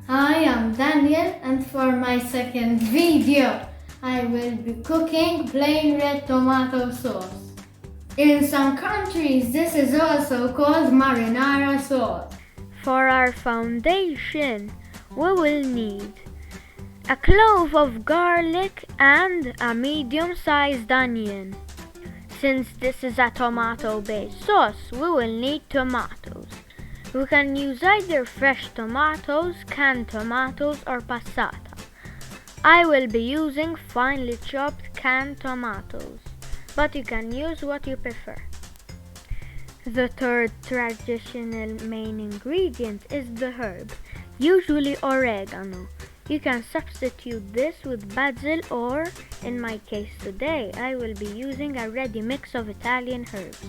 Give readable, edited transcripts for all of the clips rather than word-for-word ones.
Hi, I'm Daniel, and for my second video, I will be cooking plain red tomato sauce. In some countries, this is also called marinara sauce. For our foundation, we will need a clove of garlic and a medium-sized onion. Since this is a tomato-based sauce, we will need tomatoes. We can use either fresh tomatoes, canned tomatoes, or passata. I will be using finely chopped canned tomatoes, but you can use what you prefer. The third traditional main ingredient is the herb, usually oregano. You can substitute this with basil, or in my case today, I will be using a ready mix of Italian herbs.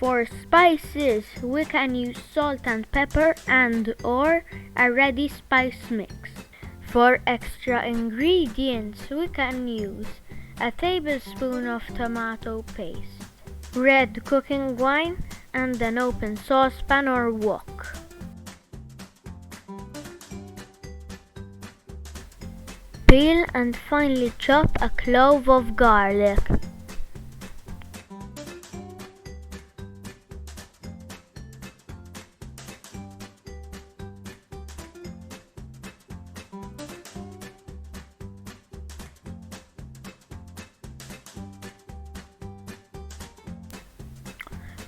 For spices, we can use salt and pepper and/or a ready spice mix. For extra ingredients, we can use a tablespoon of tomato paste, red cooking wine, and an open saucepan or wok. Peel and finely chop a clove of garlic.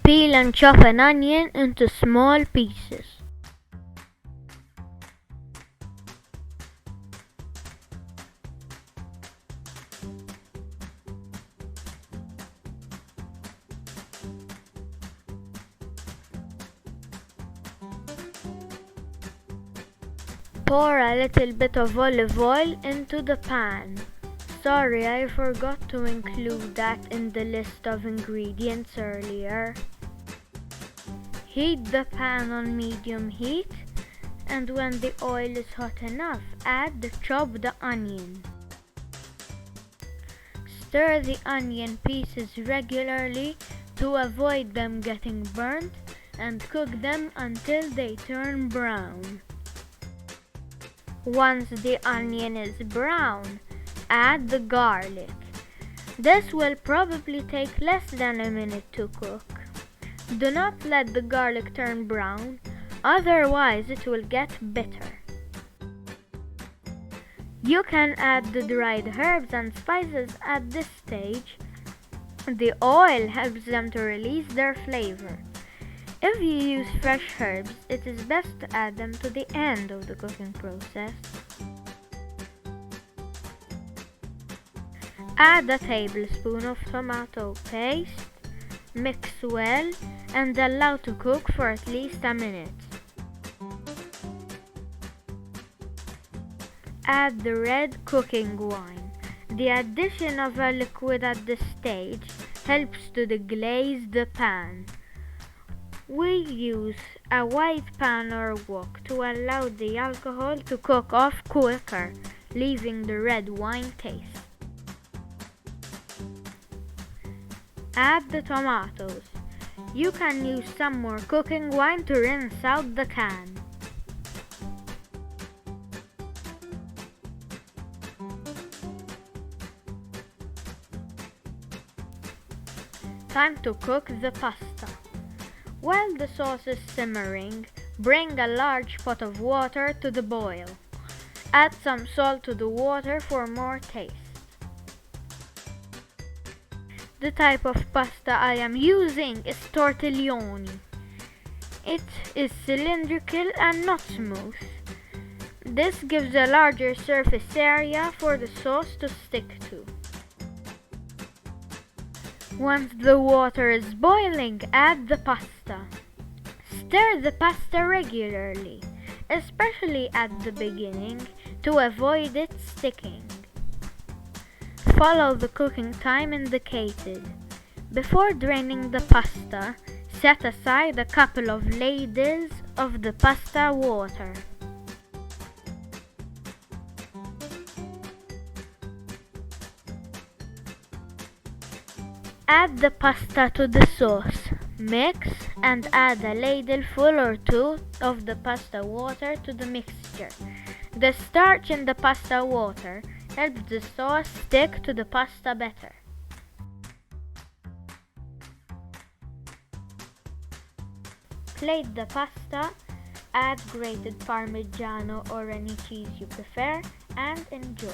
Peel and chop an onion into small pieces. Pour a little bit of olive oil into the pan. Sorry, I forgot to include that in the list of ingredients earlier. Heat the pan on medium heat, and when the oil is hot enough, add the chopped onion. Stir the onion pieces regularly to avoid them getting burnt, and cook them until they turn brown. Once the onion is brown, add the garlic. This will probably take less than a minute to cook. Do not let the garlic turn brown, otherwise it will get bitter. You can add the dried herbs and spices at this stage. The oil helps them to release their flavor. If you use fresh herbs, it is best to add them to the end of the cooking process. Add a tablespoon of tomato paste, mix well, and allow to cook for at least a minute. Add the red cooking wine. The addition of a liquid at this stage helps to deglaze the pan. We use a white pan or wok to allow the alcohol to cook off quicker, leaving the red wine taste. Add the tomatoes. You can use some more cooking wine to rinse out the can. Time to cook the pasta. While the sauce is simmering, bring a large pot of water to the boil. Add some salt to the water for more taste. The type of pasta I am using is tortiglioni. It is cylindrical and not smooth. This gives a larger surface area for the sauce to stick to. Once the water is boiling, add the pasta. Stir the pasta regularly, especially at the beginning, to avoid it sticking. Follow the cooking time indicated. Before draining the pasta, set aside a couple of ladles of the pasta water. Add the pasta to the sauce. Mix and add a ladleful or two of the pasta water to the mixture. The starch in the pasta water helps the sauce stick to the pasta better. Plate the pasta, add grated Parmigiano or any cheese you prefer, and enjoy.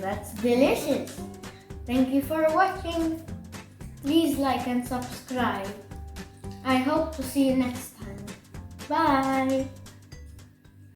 That's delicious. Thank you for watching. Please like and subscribe. I hope to see you next time. Bye.